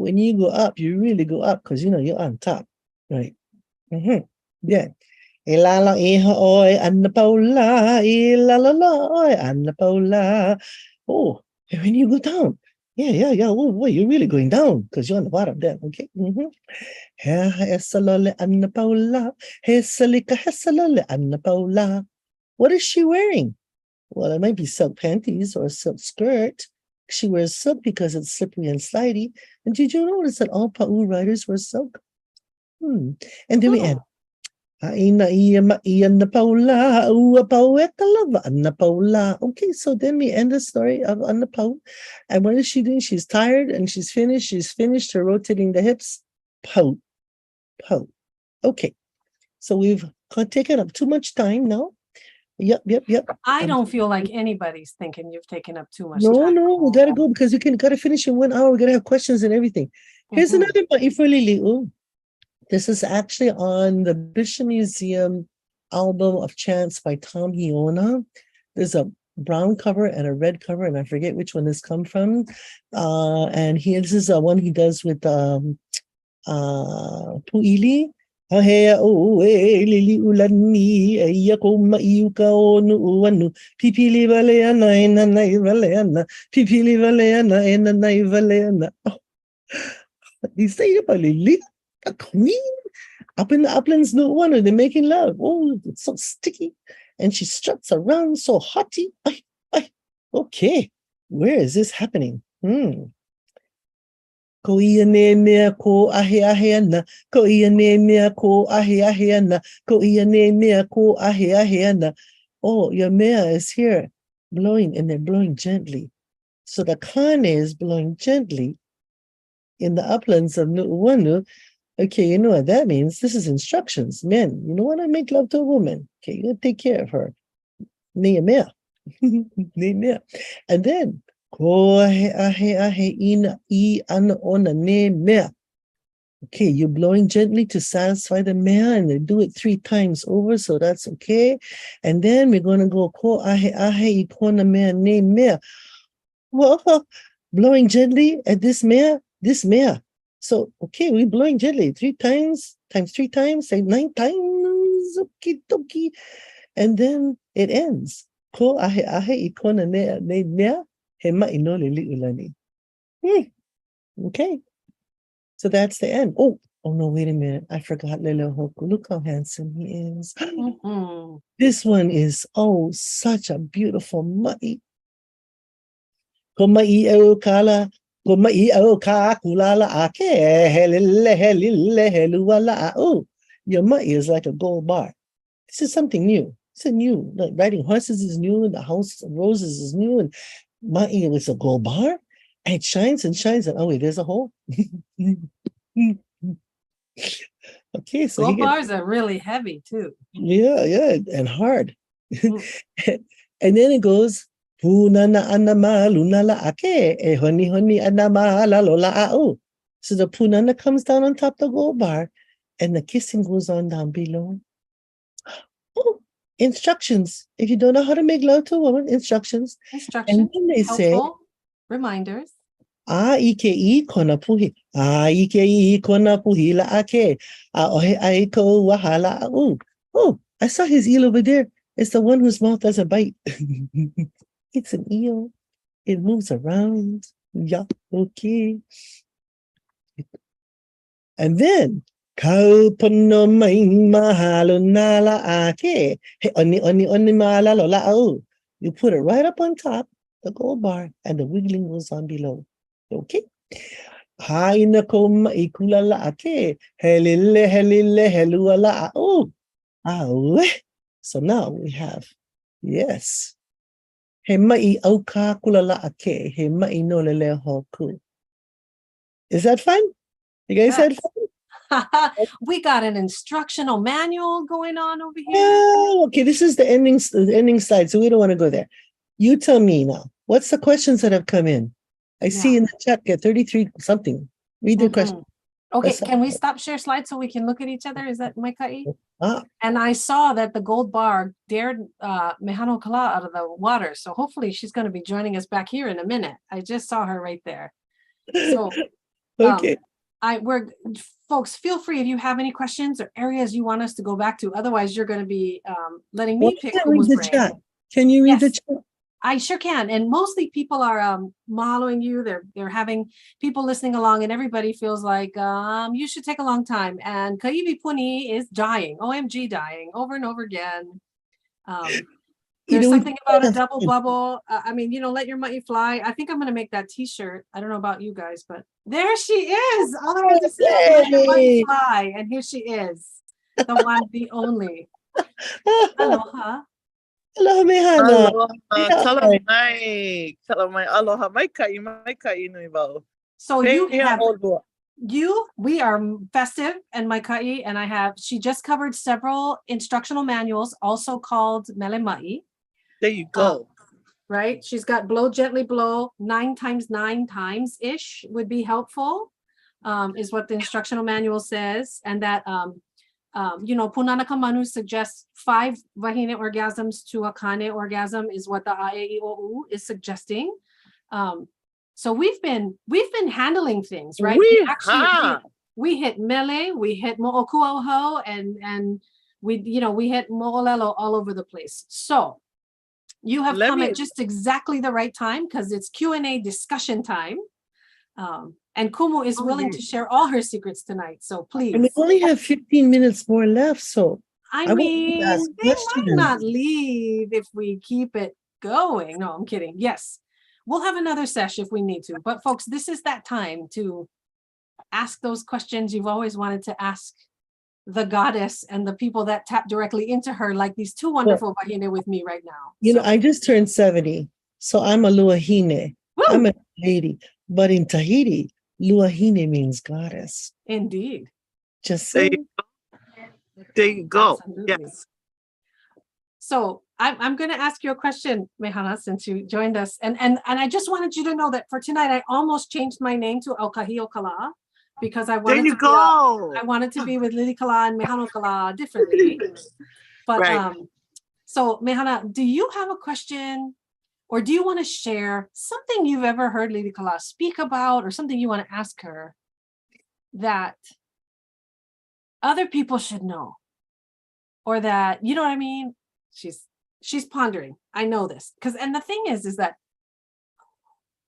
when you go up, you really go up because, you know, you're on top, right? Yeah. Oh, and when you go down, yeah. Oh, boy, you're really going down because you're on the bottom then, okay? What is she wearing? Well, it might be silk panties or a silk skirt. She wears silk because it's slippery and slidey. And did you notice that all Pa'u riders wear silk? And then we end. Okay, so then we end the story of Anapau. And what is she doing? She's tired and she's finished. She's finished her rotating the hips. Pau. Okay, so we've taken up too much time now. Yep. I don't feel like anybody's thinking you've taken up too much No, time. we gotta go because we gotta finish in 1 hour. We're gonna have questions and everything. Here's another ma'i for Lili'u. This is actually on the Bishop Museum album of chants by Tom Hiona. There's a brown cover and a red cover, and I forget which one this come from. And this is one he does with Pu'ili. Pipili They say about Lili, a queen up in the uplands, no wonder they're making love. Oh, it's so sticky. And she struts around so hotty. Okay, where is this happening? Ko ia ne mea ko ahe ana. Ko ia ne mea ko ahe ana. Ko ia ne mea ko ahe ana. Oh, your mea is here blowing, and they're blowing gently. So the kane is blowing gently in the uplands of Nu'uanu. Okay, you know what that means. This is instructions. Men, you don't want to make love to a woman. Okay, you gotta take care of her. Ne mea. Ne mea. And then okay, you're blowing gently to satisfy the mea, and they do it 3 times over, so that's okay. And then we're going to go well, blowing gently at this mea. So, okay, we're blowing gently 3 times, 3 times, say 9 times. Okie dokie. And then it ends. Okay, so that's the end. Oh no, wait a minute. I forgot Lele Hoku. Look how handsome he is. This one is such a beautiful ma'i. Kame'eleihiwa, your ma'i is like a gold bar. This is something new. It's a new, like riding horses is new, and the house of roses is new, and ma'i is a gold bar, and it shines and shines, and wait, there's a hole. Okay, so gold bars are really heavy too. Yeah, and hard. And then it goes, punana anama lunala ake e honi anama la lola au. So the punana comes down on top of the gold bar, and the kissing goes on down below. Oh, instructions. If you don't know how to make love to a woman, instructions. And then they say reminders. Ike kona puhi. Ike kona puhi la ake. Ohe aiko wahala au. Oh, I saw his eel over there. It's the one whose mouth doesn't bite. It's an eel. It moves around. Yeah, okay. And then Kau pono mai mahalo nala ake. Hey, oni mahalo la au. You put it right up on top, the gold bar, and the wiggling goes on below. Okay? Haina ko maikula la ake. Helile helua la au. So now we have, yes. He mai auka kula la ake. He mai no lele hoku. Is that fun? You guys had fun? We got an instructional manual going on over here. Oh, okay. This is the ending slide, so we don't want to go there. You tell me now. What's the questions that have come in? I see in the chat get 33 something. Read the question. Okay, can we stop share slide so we can look at each other? Is that my kai? Ah. And I saw that the gold bar dared Mehanaokalā out of the water. So hopefully she's going to be joining us back here in a minute. I just saw her right there. So okay. Folks, feel free if you have any questions or areas you want us to go back to. Otherwise, you're going to be letting me pick Kumu's brain. Chat. Can you read the chat? I sure can. And mostly people are modeling you. They're having people listening along, and everybody feels like you should take a long time. And Kaiwi Puni is dying, OMG dying over and over again. There's something about a double bubble. I mean, let your money fly. I think I'm going to make that t-shirt. I don't know about you guys, but there she is. All I have to say is let your money fly. And here she is, the one, the only. Aloha. Aloha, Mehana. Aloha, mai kai nui wau. So we are festive and my kai, and she just covered several instructional manuals, also called mele mai. There you go. Right? She's got blow, gently blow, 9 times 9 times-ish would be helpful, is what the instructional manual says. And that, Punanaka Manu suggests 5 wahine orgasms to a kane orgasm is what the A'ei'o'u is suggesting. So we've been handling things, right? We hit mele, we hit mo'okuauhau, and we hit mo'olelo all over the place. So you have come at just exactly the right time, because it's Q&A discussion time. And Kumu is willing to share all her secrets tonight. So please. And we only have 15 minutes more left. So I mean, they might not leave if we keep it going. No, I'm kidding. Yes, we'll have another session if we need to. But folks, this is that time to ask those questions you've always wanted to ask the goddess and the people that tap directly into her, like these 2 wonderful wahine with me right now. I just turned 70, so I'm a luahine. I'm a lady, but in Tahiti, luahine means goddess. Indeed. Just there you go. Absolutely. Yes. So I'm going to ask you a question, Mehana, since you joined us, and I just wanted you to know that for tonight I almost changed my name to Aukahi Okala, because I wanted to be with Lilikalā and Mehanaokalā differently. But so Mehana, do you have a question, or do you want to share something you've ever heard Lilikalā speak about, or something you want to ask her that other people should know, or that, you know what I mean? She's pondering. I know this, and the thing is that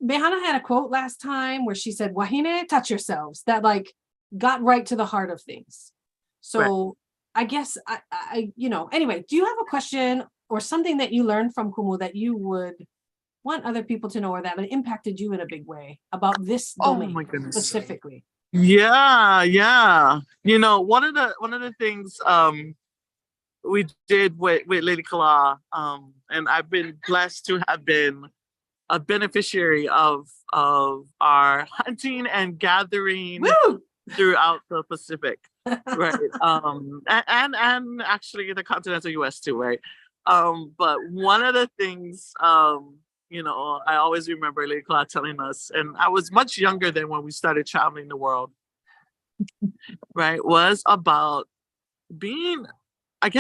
Mehana had a quote last time where she said, "Wahine, touch yourselves," that got right to the heart of things. So I guess anyway, do you have a question or something that you learned from Kumu that you would want other people to know, or that impacted you in a big way about this domain specifically? Yeah. One of the things we did with Lilikalā, and I've been blessed to have been a beneficiary of our hunting and gathering throughout the Pacific, right? And actually the continental US too, right? But one of the things, I always remember Lilikalā telling us, and I was much younger than when we started traveling the world, right? Was about being, it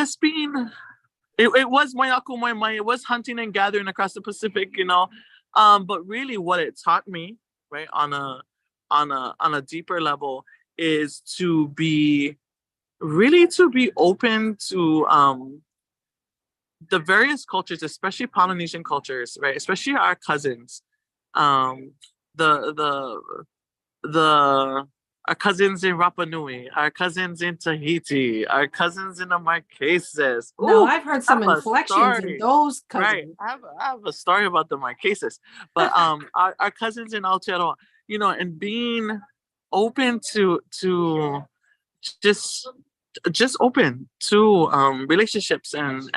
was moyaku mai, it was hunting and gathering across the Pacific, but really what it taught me, right, on a deeper level, is to be open to the various cultures, especially Polynesian cultures, right, especially our cousins, our our cousins in Rapa Nui, our cousins in Tahiti, our cousins in the Marquesas. No, Ooh, I've heard some I have a inflections in story. those Right. cousins. I have a story about the Marquesas. But our cousins in Aotearoa, you know, and being open to just open to relationships and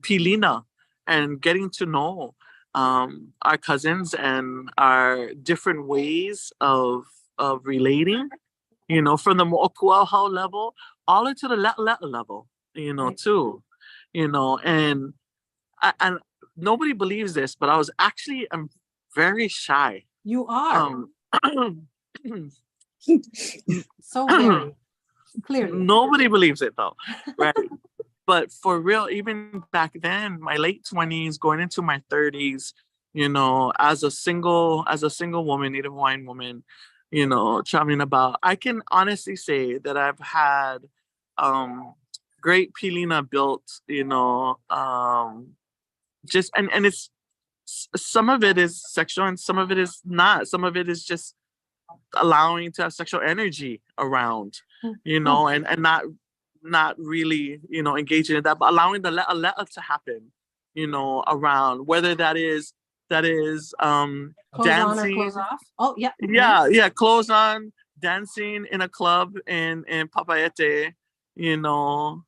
pilina and getting to know our cousins and our different ways of relating, you know, from the mo'okuauhau level all the way to the le'ale'a level, you know, Right. too, you know, and nobody believes this, but I'm very shy. You are Um, so very clearly. Nobody believes it though, right? But for real, even back then, my late 20s, going into my 30s, you know, as a single woman, Native Hawaiian woman, you know, traveling about, I can honestly say that I've had great pilina built, you know, just and it's some of it is sexual and some of it is not. Some of it is just allowing to have sexual energy around, you know, and not really, you know, engaging in that, but allowing the le'a to happen, you know, around, whether that is Close on or dancing. close off. Oh, yeah. Yeah, clothes on, dancing in a club in Papaete, you know,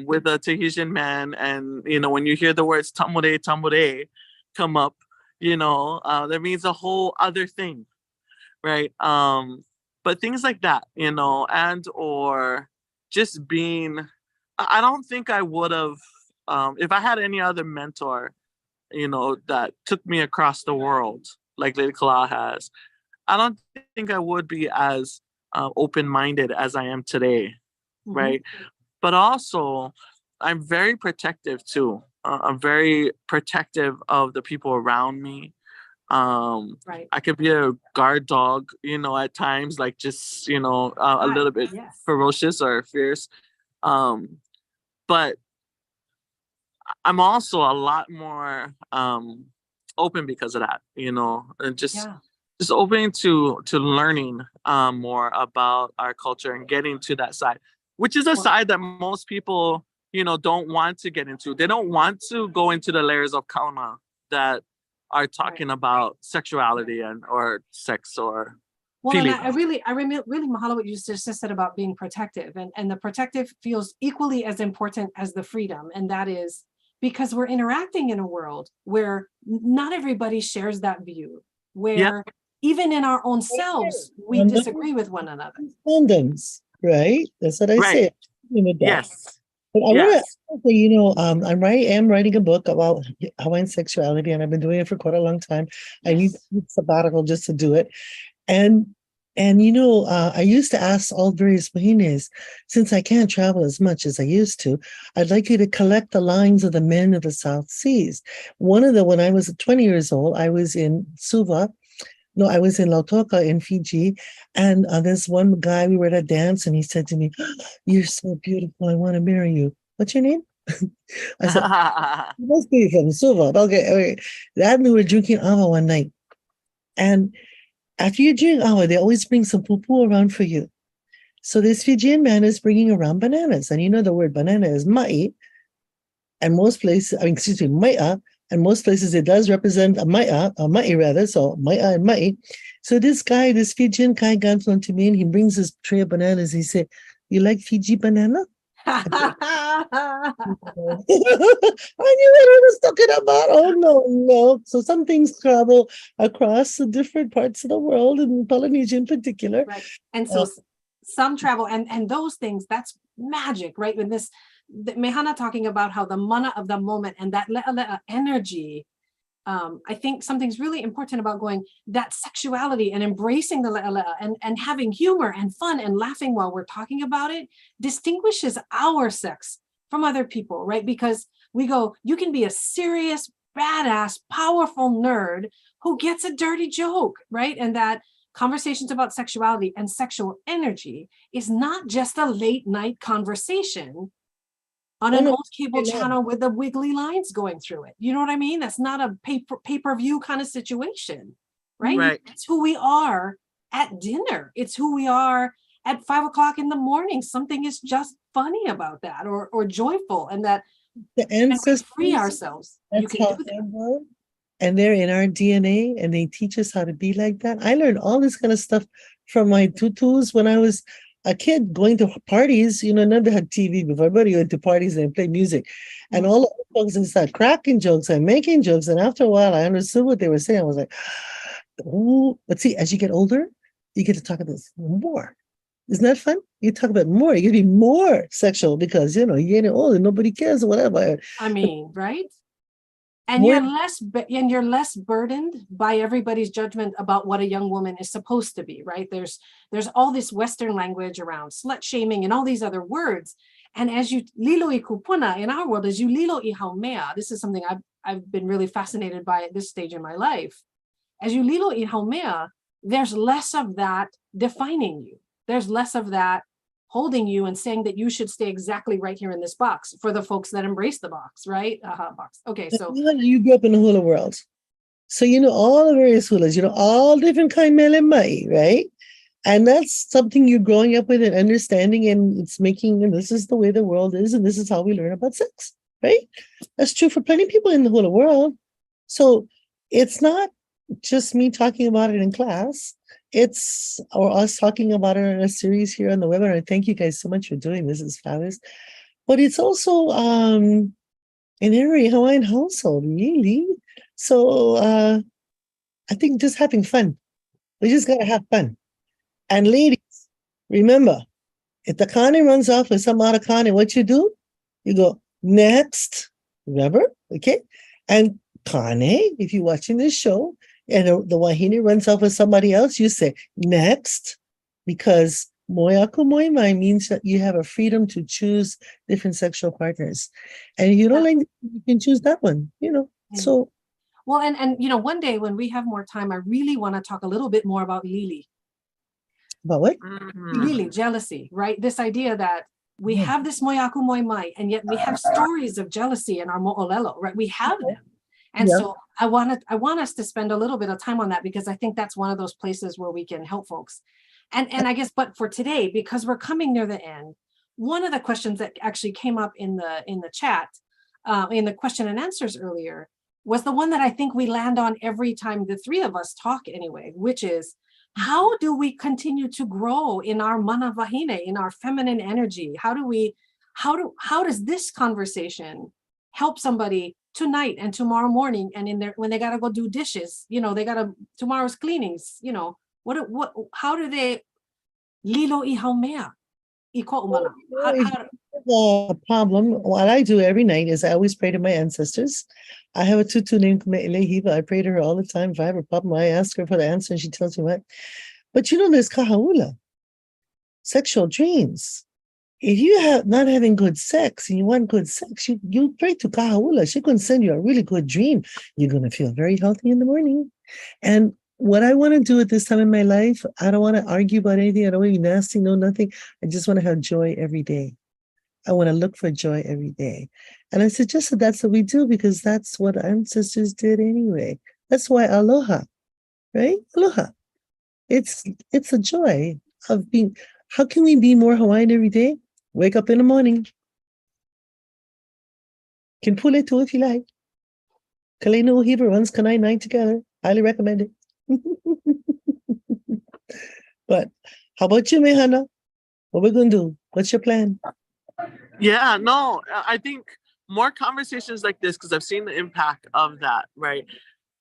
with a Tahitian man, and you know, when you hear the words tamure come up, you know, that means a whole other thing, right? But things like that, you know, and or just being, I don't think I would have, if I had any other mentor, you know, that took me across the world like Lilikalā has, I don't think I would be as open-minded as I am today, right? But also, I'm very protective too. I'm very protective of the people around me. Right. I could be a guard dog, you know, at times, like just, you know, a little bit ferocious or fierce. But I'm also a lot more open because of that, you know, and just open to learning more about our culture and getting to that side, which is a side that most people, you know, don't want to get into. They don't want to go into the layers of kauna that are talking about sexuality and or sex or well, feeling. and I really mahalo what you just said about being protective, and the protective feels equally as important as the freedom, and that is because we're interacting in a world where not everybody shares that view, where even in our own selves we disagree with one another. Condoms, right? That's what I say. Yes. But I want to say, you know, I am writing a book about Hawaiian sexuality, and I've been doing it for quite a long time. I need a sabbatical just to do it. And you know, I used to ask all various wahines, since I can't travel as much as I used to, I'd like you to collect the lines of the men of the South Seas. When I was 20 years old, I was in Suva. No, I was in Lautoka in Fiji, and there's one guy, we were at a dance, and he said to me, "You're so beautiful, I want to marry you. What's your name?" I said, "You must be from Suva." Okay. That we were drinking ʻaha one night. And after you drink ʻaha, they always bring some pupu around for you. So this Fijian man is bringing around bananas. And you know the word banana is ma'i. And most places, mai'a. And most places it does represent a ma'i rather, so mai'a and ma'i. So this Fijian guy comes on to me and he brings this tray of bananas. He said, "You like Fiji banana?" I knew what he was talking about. Oh, no. So some things travel across the different parts of the world, in Polynesia in particular. Right. And so some travel, and those things, that's magic, right? When Mehana talking about how the mana of the moment and that le'a energy, I think something's really important about going that sexuality and embracing the le'a and having humor and fun and laughing while we're talking about it distinguishes our sex from other people, right? Because we go, you can be a serious, badass, powerful nerd who gets a dirty joke, right? And that conversations about sexuality and sexual energy is not just a late night conversation on an old cable channel with the wiggly lines going through it. You know what I mean? That's not a pay-per-view kind of situation, right? Right. It's who we are at dinner. It's who we are at 5 o'clock in the morning. Something is just funny about that, or joyful, and that The ancestors, free ourselves. You that's can how do they that. were, and they're in our DNA, and they teach us how to be like that. I learned all this kind of stuff from my tutus when I was a kid going to parties. You know, never had TV before. Everybody went to parties and played music, and all the old folks would start cracking jokes and making jokes. And after a while, I understood what they were saying. I was like, oh, but see, as you get older, you get to talk about this more. Isn't that fun? You talk about more. You get to be more sexual because you know you're getting older. Nobody cares or whatever. I mean, right? And More- you're less burdened by everybody's judgment about what a young woman is supposed to be, right? There's all this Western language around slut shaming and all these other words. And as you lilo I kupuna in our world, as you lilo I haumea, this is something I've been really fascinated by at this stage in my life. As you lilo I haumea, there's less of that defining you. There's less of that holding you and saying that you should stay exactly right here in this box for the folks that embrace the box, right? Box. Okay, so you grew up in the hula world, so you know all the various hulas. You know all different kind mele mai, right? And that's something you're growing up with and understanding, and it's making. And this is the way the world is, and this is how we learn about sex, right? That's true for plenty of people in the hula world. So it's not just me talking about it in class. It's or us talking about it in a series here on the webinar. Thank you guys so much for doing this. It's fabulous. But it's also in every Hawaiian household, really. So I think just having fun. We just gotta have fun. And ladies, remember, if the kane runs off with some other kane, what you do? You go, next. Remember? Okay? And kane, if you're watching this show, and the wahine runs off with somebody else, you say, next, because moyaku moimai means that you have a freedom to choose different sexual partners. And if you don't like, you can choose that one, you know. So. Well, and you know, one day when we have more time, I really want to talk a little bit more about Lili. About what? Lili, jealousy, right? This idea that we have this moyaku moimai, and yet we have stories of jealousy in our mo'olelo, right? We have them. And so I want us to spend a little bit of time on that, because I think that's one of those places where we can help folks. And I guess, but for today, because we're coming near the end, one of the questions that actually came up in the chat, in the question and answers earlier, was the one that I think we land on every time the three of us talk anyway, which is, how do we continue to grow in our mana wahine, in our feminine energy? How does this conversation help somebody tonight and tomorrow morning, and when they gotta go do dishes, you know, they gotta tomorrow's cleanings, you know, how do they lilo I haumea I ko'umana? The problem, what I do every night is I always pray to my ancestors. I have a tutu named Kame'eleihiwa. I pray to her all the time. If I have a problem, I ask her for the answer and she tells me what. But you know, there's kahaula, sexual dreams. If you have not having good sex and you want good sex, you pray to kahaula. She can send you a really good dream. You're going to feel very healthy in the morning. And what I want to do at this time in my life, I don't want to argue about anything. I don't want to be nasty, no nothing. I just want to have joy every day. I want to look for joy every day. And I suggested that's what we do, because that's what ancestors did anyway. That's why aloha, right? Aloha. It's a joy of being. How can we be more Hawaiian every day? Wake up in the morning. Can pull it too if you like. Kaleno Hebrew runs Kanai 9 together. Highly recommend it. But how about you, Mehana? What we're going to do? What's your plan? Yeah, no, I think more conversations like this, because I've seen the impact of that, right?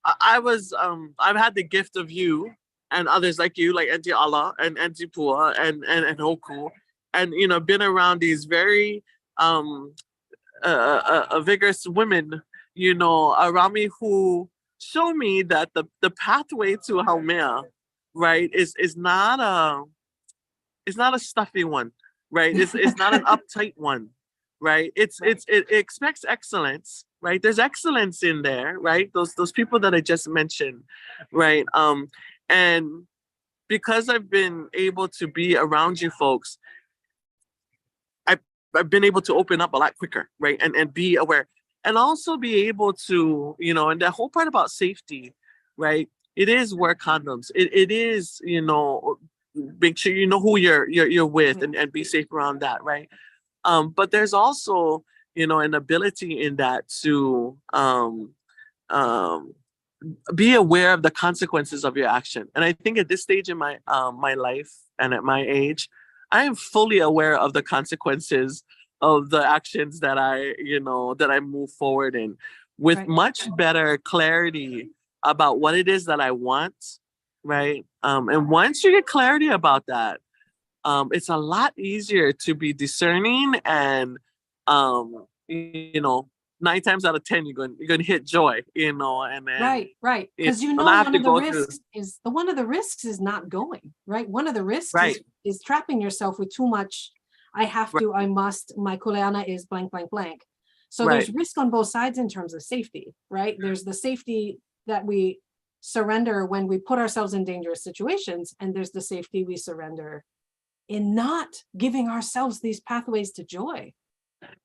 I've had the gift of you and others like you, like Auntie Allah and Auntie Pua and Hoku, and, you know, been around these very vigorous women, you know, around me who show me that the pathway to Haumea, right, is not a stuffy one. Right, it's not an uptight one, right? It expects excellence, right? There's excellence in there, right? Those people that I just mentioned, right? And because I've been able to be around you folks, I've been able to open up a lot quicker, right? And be aware, and also be able to, you know, and that whole part about safety, right? It is wear condoms. It is, you know, make sure you know who you're with and be safe around that, right? But there's also, you know, an ability in that to be aware of the consequences of your action. And I think at this stage in my my life and at my age, I am fully aware of the consequences of the actions that I, you know, that I move forward in with Right. much better clarity about what it is that I want, right? And once you get clarity about that, it's a lot easier to be discerning and, you know, 9 times out of 10 you're going to hit joy, you know, and then Right. Because you know not have one to of the go through. risks is one of the risks is not going, right? One of the risks Right. is trapping yourself with too much. I have to, I must, my kuleana is blank, blank, blank. So Right. there's risk on both sides in terms of safety, right? There's the safety that we surrender when we put ourselves in dangerous situations, and there's the safety we surrender in not giving ourselves these pathways to joy.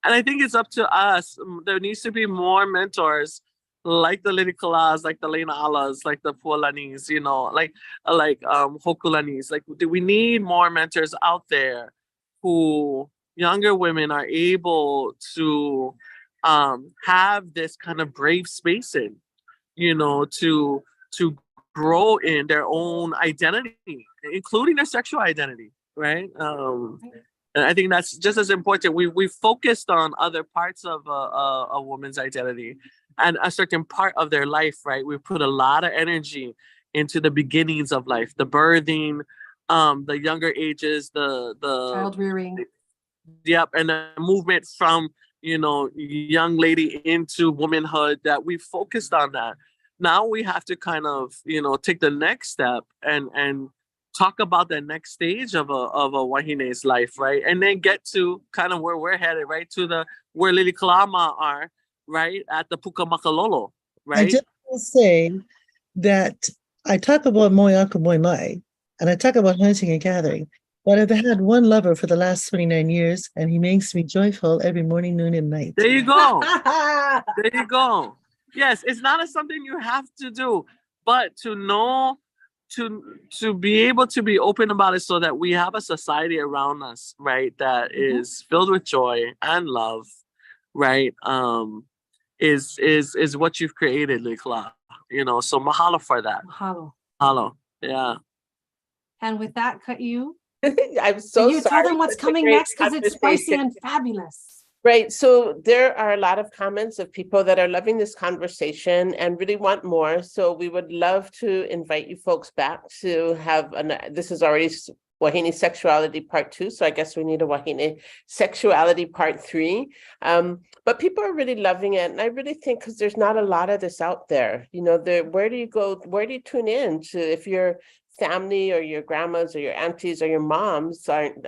And I think it's up to us. There needs to be more mentors like the Lilikalās, like the Leinaʻalas, like the Pualanis, you know, like Hokulanis. Like, do we need more mentors out there who younger women are able to have this kind of brave space in, you know, to grow in their own identity, including their sexual identity, right? And I think that's just as important. We focused on other parts of a woman's identity and a certain part of their life, right? We put a lot of energy into the beginnings of life, the birthing, the younger ages, the Child rearing. Yep, and the movement from, you know, young lady into womanhood, that we focused on that. Now we have to kind of, you know, take the next step and talk about the next stage of a Wahine's life, right? And then get to kind of where we're headed, right? To the where Lilikalā are, right? At the Puka Makalolo, I right? just want to say that I talk about Moeaka Moemai, and I talk about hunting and gathering, but I've had one lover for the last 29 years, and he makes me joyful every morning, noon, and night. There you go. There you go. Yes, it's not something you have to do, but to know, to be able to be open about it, so that we have a society around us, right, that is filled with joy and love, right? Is what you've created, Lilikalā. You know, so mahalo for that. Mahalo. Yeah. And with that, Kaʻiu, I'm so you sorry. tell them what's It's a coming great next, because it's spicy conversation. and fabulous. Right. So there are a lot of comments of people that are loving this conversation and really want more. So we would love to invite you folks back to have this is already Wahine Sexuality Part 2. So I guess we need a Wahine Sexuality Part 3. But people are really loving it. And I really think because there's not a lot of this out there, you know, where do you go? Where do you tune in to if your family or your grandmas or your aunties or your moms aren't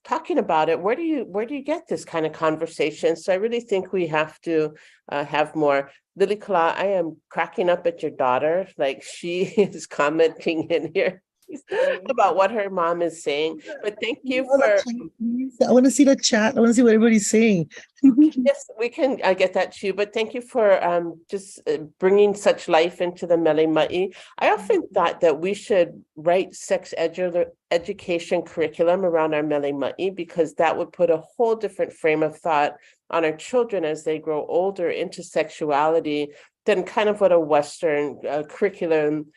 talking about it? Where do you get this kind of conversation? So I really think we have to have more. Lilikalā, I am cracking up at your daughter. Like, she is commenting in here about what her mom is saying. But thank you for. I want to see the chat. I want to see what everybody's saying. Yes, we can get that too. But thank you for just bringing such life into the mele ma'i. I often thought that we should write sex education curriculum around our mele ma'i, because that would put a whole different frame of thought on our children as they grow older into sexuality than kind of what a Western curriculum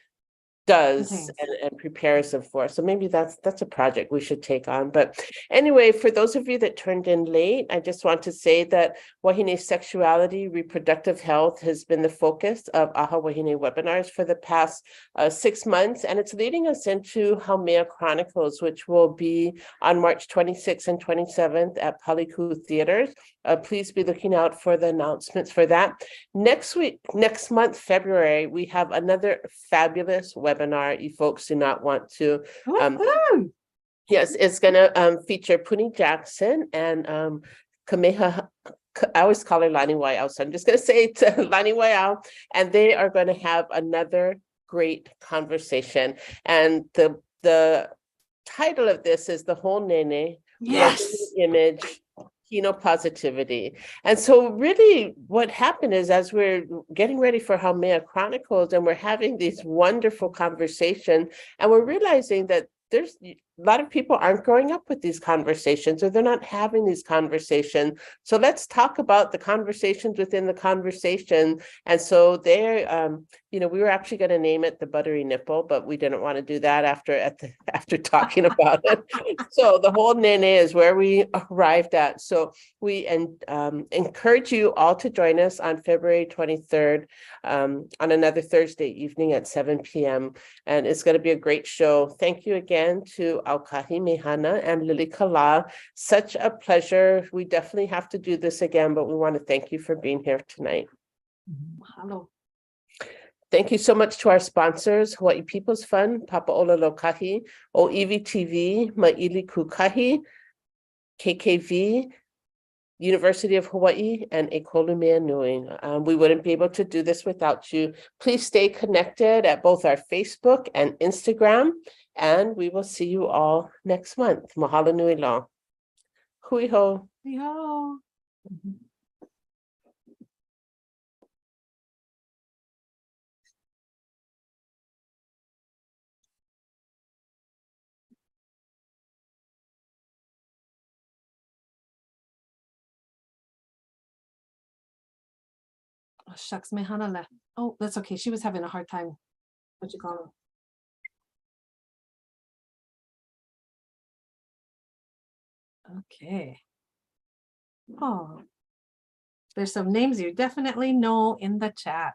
does and prepares them for. So maybe that's a project we should take on. But anyway, for those of you that turned in late, I just want to say that Wahine Sexuality, Reproductive Health has been the focus of ʻAha Wahine webinars for the past 6 months, and it's leading us into Haumea Chronicles, which will be on March 26th and 27th at Paliku Theaters. Please be looking out for the announcements for that. Next month, February, we have another fabulous webinar. You folks do not want to. Yes, it's going to feature Puni Jackson and Kameha. I always call her Lani Waiau, so I'm just going to say it to Lani Waiau, and they are going to have another great conversation. And the title of this is The Whole Nene. Yes. Image Positivity. And so really what happened is, as we're getting ready for Haumea Chronicles and we're having these wonderful conversations, and we're realizing that there's a lot of people aren't growing up with these conversations, or they're not having these conversations. So let's talk about the conversations within the conversation. And so there, we were actually going to name it the buttery nipple, but we didn't want to do that after talking about it. So the whole nene is where we arrived at. So we encourage you all to join us on February 23rd on another Thursday evening at 7 p.m. And it's going to be a great show. Thank you again to Aukahi, Mehana, and Lilikalā. Such a pleasure. We definitely have to do this again, but we want to thank you for being here tonight. Hello. Thank you so much to our sponsors, Hawaii People's Fund, Papaʻololokahi, OEVTV, Maili Kukahi, KKV, University of Hawaii, and Ekolu Mea Nui. We wouldn't be able to do this without you. Please stay connected at both our Facebook and Instagram, and we will see you all next month. Mahalo nui loa. Hui hou. Yo. Oh, shucks, Mehana left. Oh, that's okay. She was having a hard time. What you call her? Okay. Oh, there's some names you definitely know in the chat.